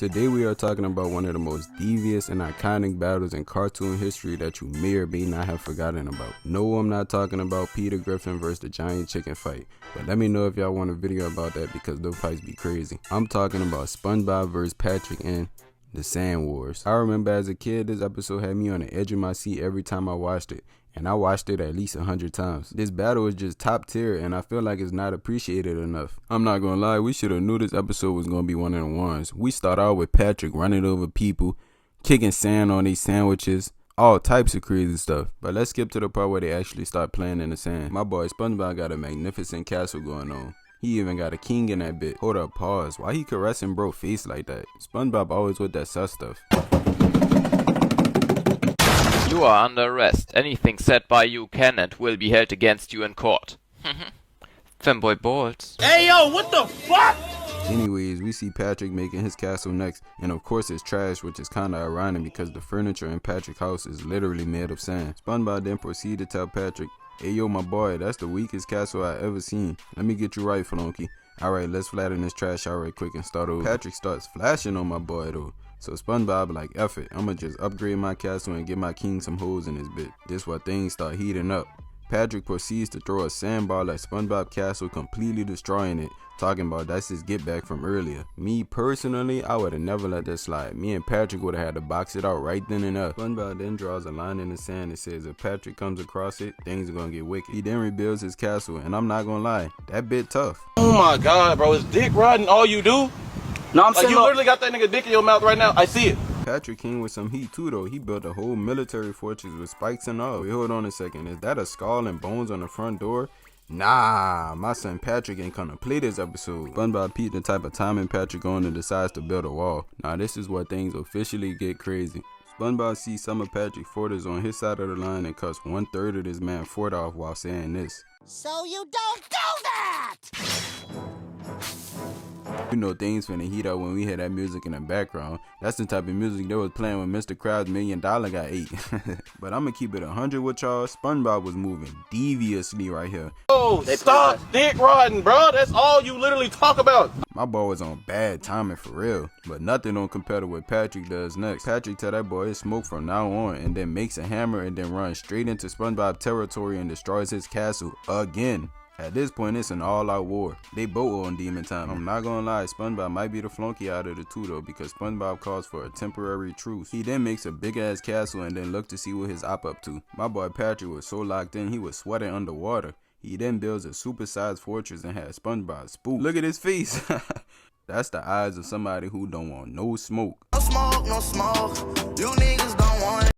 Today we are talking about one of the most devious and iconic battles in cartoon history that you may or may not have forgotten about. No, I'm not talking about Peter Griffin versus the giant chicken fight, but let me know if y'all want a video about that because those fights be crazy. I'm talking about Spongebob versus Patrick and the Sand Wars. I remember as a kid, this episode had me on the edge of my seat every time I watched it. And I watched it at least 100 times. This battle is just top tier and I feel like it's not appreciated enough. I'm not gonna lie, we should have knew this episode was gonna be one of the ones. We start out with Patrick running over people, kicking sand on these sandwiches, all types of crazy stuff. But let's skip to the part where they actually start playing in the sand. My boy SpongeBob got a magnificent castle going on. He even got a king in that bit. Hold up, pause. Why he caressing bro face like that? SpongeBob always with that sus stuff. You are under arrest. Anything said by you can and will be held against you in court. Femboy balls. Hey yo, what the fuck? Anyways, we see Patrick making his castle next, and of course it's trash, which is kinda ironic because the furniture in Patrick's house is literally made of sand. SpongeBob then proceeds to tell Patrick, "Hey yo my boy, that's the weakest castle I ever seen. Let me get you right, Flunky. Alright, let's flatten this trash out right quick and start over." Patrick starts flashing on my boy though. So SpongeBob like, F it, I'ma just upgrade my castle and give my king some holes in his bit. This where things start heating up. Patrick proceeds to throw a sandball at SpongeBob's castle, completely destroying it, talking about that's his get back from earlier. Me personally, I would have never let that slide. Me and Patrick would have had to box it out right then and there. SpongeBob then draws a line in the sand and says if Patrick comes across it, things are gonna get wicked. He then rebuilds his castle, and I'm not gonna lie, that bit tough. Oh my god, bro, is dick riding all you do? No, I'm saying you literally got that nigga dick in your mouth right now. I see it. Patrick came with some heat too though. He built a whole military fortress with spikes and all. Wait, hold on a second. Is that a skull and bones on the front door? Nah, my son Patrick ain't gonna play this episode. SpongeBob peeped the type of timing Patrick on and decides to build a wall. Now this is where things officially get crazy. SpongeBob sees some of Patrick's forters on his side of the line and cuts 1/3 of this man's fort off while saying this. So you don't do that! You know things finna heat up when we hear that music in the background. That's the type of music they was playing when Mr. Krabs' $1 million got ate. But I'ma keep it 100 with y'all. SpongeBob was moving deviously right here. Oh, stop dick riding, bro. That's all you literally talk about. My boy was on bad timing for real, but nothing don't compare to what Patrick does next. Patrick tell that boy it's smoke from now on and then makes a hammer and then runs straight into SpongeBob territory and destroys his castle again. At this point, it's an all-out war. They both on demon time. I'm not gonna lie, SpongeBob might be the flunky out of the two though, because SpongeBob calls for a temporary truce. He then makes a big-ass castle and then look to see what his op up to. My boy Patrick was so locked in, he was sweating underwater. He then builds a super-sized fortress and has SpongeBob spooked. Look at his face. That's the eyes of somebody who don't want no smoke. No smoke, no smoke. You niggas don't want it.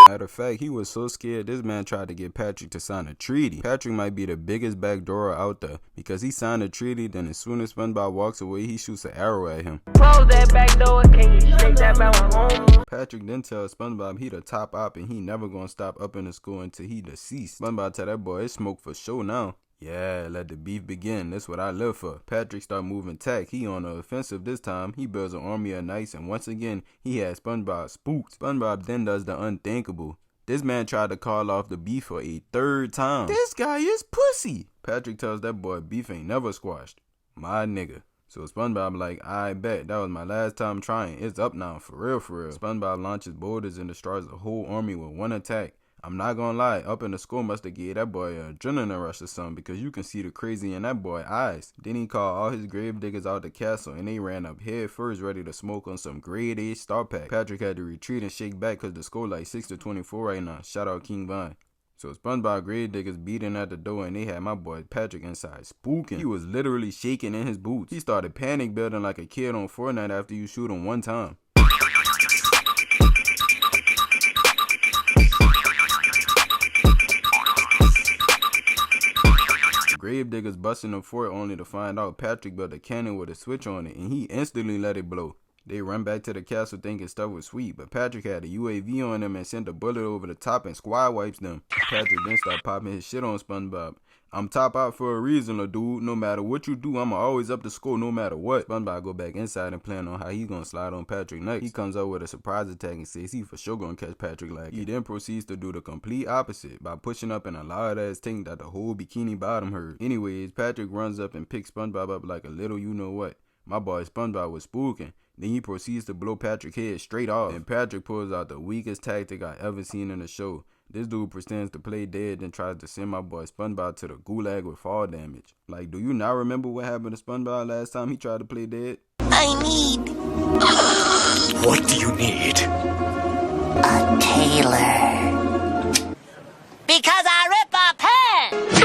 Matter of fact, he was so scared this man tried to get Patrick to sign a treaty. Patrick might be the biggest backdoorer out there because he signed a treaty, then as soon as SpongeBob walks away, he shoots an arrow at him. Close that back door, can you shake that mouth home? Patrick then tells SpongeBob he the top op and he never gonna stop up in the school until he deceased. SpongeBob tell that boy it's smoke for sure now. Yeah, let the beef begin. That's what I live for. Patrick start moving tack. He on the offensive this time. He builds an army of knights and once again, he has SpongeBob spooked. SpongeBob then does the unthinkable. This man tried to call off the beef for a 3rd time. This guy is pussy. Patrick tells that boy beef ain't never squashed. My nigga. So SpongeBob like, I bet that was my last time trying. It's up now, for real, for real. SpongeBob launches boulders and destroys the whole army with one attack. I'm not gonna lie, up in the school must have gave that boy a adrenaline rush or something because you can see the crazy in that boy's eyes. Then he called all his grave diggers out the castle and they ran up head first ready to smoke on some grade A star pack. Patrick had to retreat and shake back because the score like 6-24 right now. Shout out King Vine. So SpongeBob grave diggers beating at the door and they had my boy Patrick inside spooking. He was literally shaking in his boots. He started panic building like a kid on Fortnite after you shoot him one time. Gravediggers busting the fort only to find out Patrick built a cannon with a switch on it and he instantly let it blow. They run back to the castle thinking stuff was sweet, but Patrick had a UAV on them and sent a bullet over the top and squad wipes them. Patrick then started popping his shit on SpongeBob. I'm top out for a reason, little dude. No matter what you do, I'ma always up the score no matter what. SpongeBob go back inside and plan on how he gonna slide on Patrick next. He comes up with a surprise attack and says he for sure gonna catch Patrick like. He then proceeds to do the complete opposite by pushing up in a loud ass thing that the whole Bikini Bottom heard. Anyways, Patrick runs up and picks SpongeBob up like a little you know what. My boy SpongeBob was spooking. Then he proceeds to blow Patrick's head straight off. And Patrick pulls out the weakest tactic I ever seen in the show. This dude pretends to play dead and tries to send my boy Spongebob to the gulag with fall damage. Like, do you not remember what happened to Spongebob last time he tried to play dead? I need What do you need? a tailor. Because I rip our pants!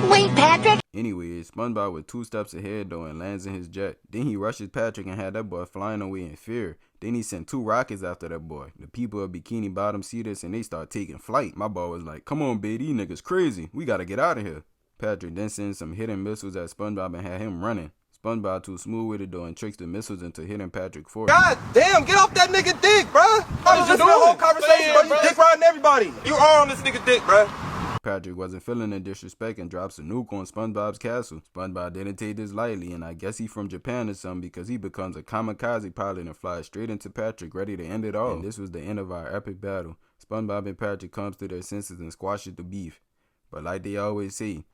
Wait, Patrick! Anyways, Spongebob was 2 steps ahead though and lands in his jet. Then he rushes Patrick and had that boy flying away in fear. Then he sent 2 rockets after that boy. The people of Bikini Bottom see this and they start taking flight. My boy was like, come on, baby, these niggas crazy. We gotta get out of here. Patrick then sends some hidden missiles at Spongebob and had him running. Spongebob too smooth with it though and tricks the missiles into hitting Patrick for it. God damn, get off that nigga dick, bro. I was listening to the whole conversation, bro. You dick riding everybody. You are on this nigga dick, bro. Patrick wasn't feeling the disrespect and drops a nuke on SpongeBob's castle. SpongeBob didn't take this lightly, and I guess he from Japan or something because he becomes a kamikaze pilot and flies straight into Patrick, ready to end it all. And this was the end of our epic battle. SpongeBob and Patrick comes to their senses and squashes the beef. But like they always say,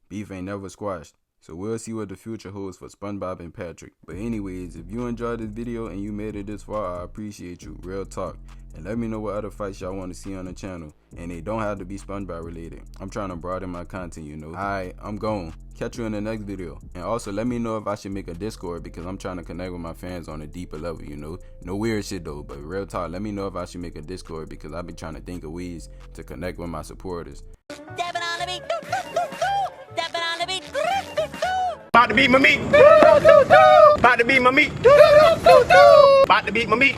beef ain't never squashed. So we'll see what the future holds for SpongeBob and Patrick. But anyways, if you enjoyed this video and you made it this far, I appreciate you. Real talk. And let me know what other fights y'all want to see on the channel. And they don't have to be SpongeBob related. I'm trying to broaden my content, you know. Alright, I'm gone. Catch you in the next video. And also let me know if I should make a Discord because I'm trying to connect with my fans on a deeper level, you know. No weird shit though, but real talk, let me know if I should make a Discord because I've been trying to think of ways to connect with my supporters. Stepping on the beat. Stepping on the beat. About to beat my meat. About to beat my meat. About to beat my meat.